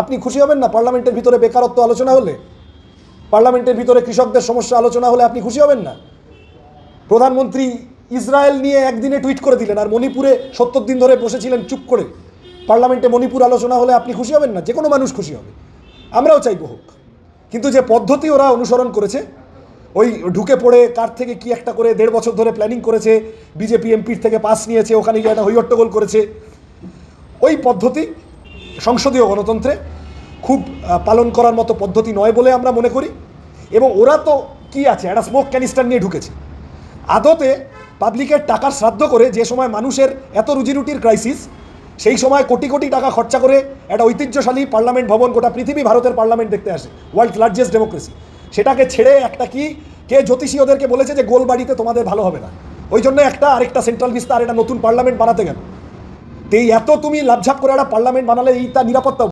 আপনি খুশি হবেন না? পার্লামেন্টের ভিতরে বেকারত্ব আলোচনা হলে, পার্লামেন্টের ভিতরে কৃষকদের সমস্যা আলোচনা হলে আপনি খুশি হবেন না? প্রধানমন্ত্রী ইসরায়েল নিয়ে একদিনে টুইট করে দিলেন, আর মণিপুরে 70 দিন ধরে বসেছিলেন চুপ করে। পার্লামেন্টে মণিপুর আলোচনা হলে আপনি খুশি হবেন না? যে কোনো মানুষ খুশি হবে, আমরাও চাইবো হোক। কিন্তু যে পদ্ধতি ওরা অনুসরণ করেছে, ওই ঢুকে পড়ে কার থেকে কি একটা করে 1.5 বছর ধরে প্ল্যানিং করেছে, বিজেপি এমপির থেকে পাস নিয়েছে, ওখানে গিয়ে একটা হৈহট্টগোল করেছে, ওই পদ্ধতি সংসদীয় গণতন্ত্রে খুব পালন করার মতো পদ্ধতি নয় বলে আমরা মনে করি। এবং ওরা তো কি আছে, একটা স্মোক ক্যানিস্টার নিয়ে ঢুকেছে। আদতে পাবলিকের টাকার শ্রাদ্ধ করে, যে সময় মানুষের এত রুজিরুটির ক্রাইসিস, সেই সময় কোটি কোটি টাকা খরচা করে একটা ঐতিহ্যশালী পার্লামেন্ট ভবন, গোটা পৃথিবী ভারতের পার্লামেন্ট দেখতে আসে, ওয়ার্ল্ড লার্জেস্ট ডেমোক্রেসি, সেটাকে ছেড়ে একটা কি কে জ্যোতিষী ওদেরকে বলেছে যে গোল বাড়িতে তোমাদের ভালো হবে না, ওই জন্য একটা আরেকটা সেন্ট্রাল ভিস্তা আর একটা নতুন পার্লামেন্ট বানাতে গেল। তো এই এত তুমি লাভঝাপ করে একটা পার্লামেন্ট বানালে এই তার নিরাপত্তা